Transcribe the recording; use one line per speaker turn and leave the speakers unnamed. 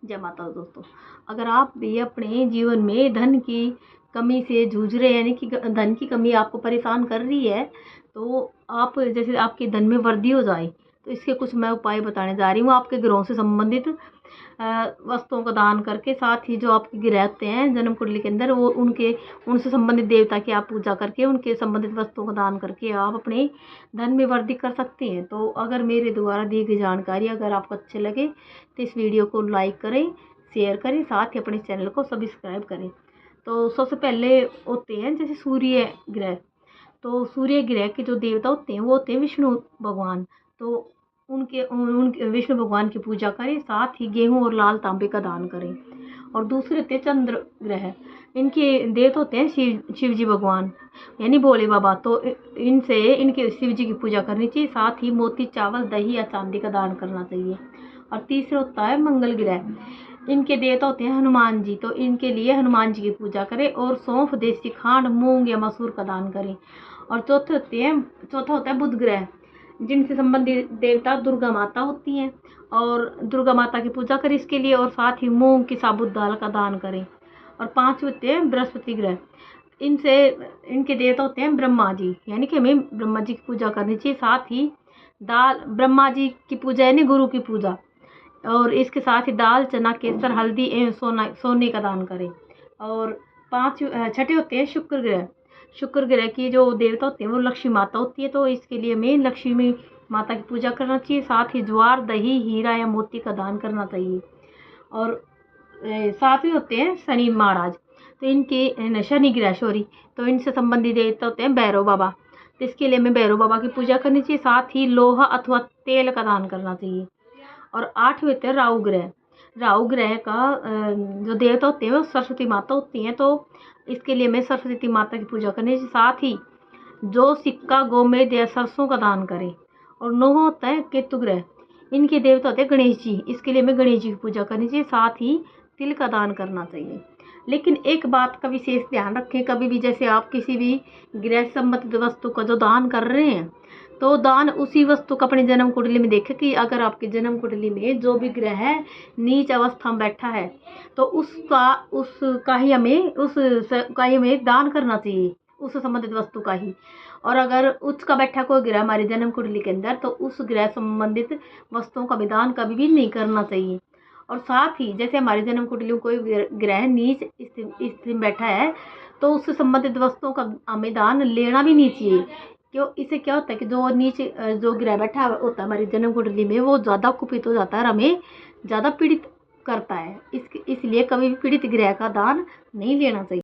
जय माता दी दोस्तों। अगर आप भी अपने जीवन में धन की कमी से जूझ रहे हैं, यानी कि धन की कमी आपको परेशान कर रही है, तो आप जैसे आपके धन में वृद्धि हो जाए, तो इसके कुछ मैं उपाय बताने जा रही हूँ। आपके ग्रहों से संबंधित वस्तुओं का दान करके, साथ ही जो आपके ग्रह होते हैं जन्म कुंडली के अंदर, वो उनसे संबंधित देवता की आप पूजा करके, उनके संबंधित वस्तुओं का दान करके आप अपने धन में वृद्धि कर सकते हैं। तो अगर मेरे द्वारा दी गई जानकारी अगर आपको अच्छे लगे तो इस वीडियो को लाइक करें, शेयर करें, साथ ही अपने चैनल को सब्सक्राइब करें। तो सबसे पहले होते हैं जैसे सूर्य ग्रह। तो सूर्य ग्रह के जो देवता होते हैं वो होते हैं विष्णु भगवान। तो उनके विष्णु भगवान की पूजा करें, साथ ही गेहूं और लाल तांबे का दान करें। और दूसरे होते हैं चंद्र ग्रह। इनके देवता होते हैं शिव जी भगवान, यानी भोले बाबा। तो इनके शिव जी की पूजा करनी चाहिए, साथ ही मोती, चावल, दही या चांदी का दान करना चाहिए। और तीसरा होता है मंगल ग्रह। इनके देवता होते हैं हनुमान जी। तो इनके लिए हनुमान जी की पूजा करें और सौंफ, देसी खांड, मूंग या मसूर का दान करें। और चौथा होता है बुध ग्रह, जिनसे संबंधित देवता दुर्गा माता होती हैं, और दुर्गा माता की पूजा करें इसके लिए, और साथ ही मूंग की साबुत दाल का दान करें। और 5 होते हैं बृहस्पति ग्रह। इनके देवता होते हैं ब्रह्मा जी, यानी कि हमें ब्रह्मा जी की पूजा करनी चाहिए। साथ ही ब्रह्मा जी की पूजा यानी गुरु की पूजा, और इसके साथ ही दाल, चना, केसर, हल्दी एवं सोने का दान करें। और 6 होते हैं शुक्र ग्रह। शुक्र ग्रह की जो देवता होते हैं वो लक्ष्मी माता होती है। तो इसके लिए हमें लक्ष्मी माता की पूजा करना चाहिए, साथ ही ज्वार, दही, हीरा या मोती का दान करना चाहिए। और 7वें होते हैं शनि महाराज। तो इनके शनि ग्रह तो इनसे संबंधित देवता होते हैं भैरव बाबा। तो इसके लिए हमें भैरव बाबा की पूजा करनी चाहिए, साथ ही लोहा अथवा तेल का दान करना चाहिए। और 8वें होते हैं राहु ग्रह। राहु ग्रह का जो देवता होते हैं वो सरस्वती माता होती हैं। तो इसके लिए हमें सरस्वती माता की पूजा करनी चाहिए, साथ ही जो सिक्का, गोमेद या सरसों का दान करें। और 9वां होता है केतु ग्रह। इनके देवता होते हैं गणेश जी। इसके लिए हमें गणेश जी की पूजा करनी चाहिए, साथ ही तिल का दान करना चाहिए। लेकिन एक बात का विशेष ध्यान रखें, कभी भी जैसे आप किसी भी गृह संबंधित वस्तु का जो दान कर रहे हैं, तो दान उसी वस्तु का अपनी जन्म कुंडली में देखें कि अगर आपकी जन्म कुंडली में जो भी ग्रह है नीच अवस्था में बैठा है, तो उसका ही हमें दान करना चाहिए, उस संबंधित वस्तु का ही। और अगर उच्च का बैठा कोई ग्रह हमारी जन्म कुंडली के अंदर, तो उस ग्रह संबंधित वस्तुओं का भी दान कभी भी नहीं करना चाहिए। और साथ ही जैसे हमारी जन्म कुंडली में कोई ग्रह नीच स्थिति में बैठा है, तो उससे संबंधित वस्तुओं का हमें दान लेना भी नहीं चाहिए। क्यों? इससे क्या होता है कि जो ग्रह बैठा होता है हमारी जन्म कुंडली में, वो ज़्यादा कुपित हो जाता है और हमें ज़्यादा पीड़ित करता है। इसलिए कभी भी पीड़ित ग्रह का दान नहीं लेना चाहिए।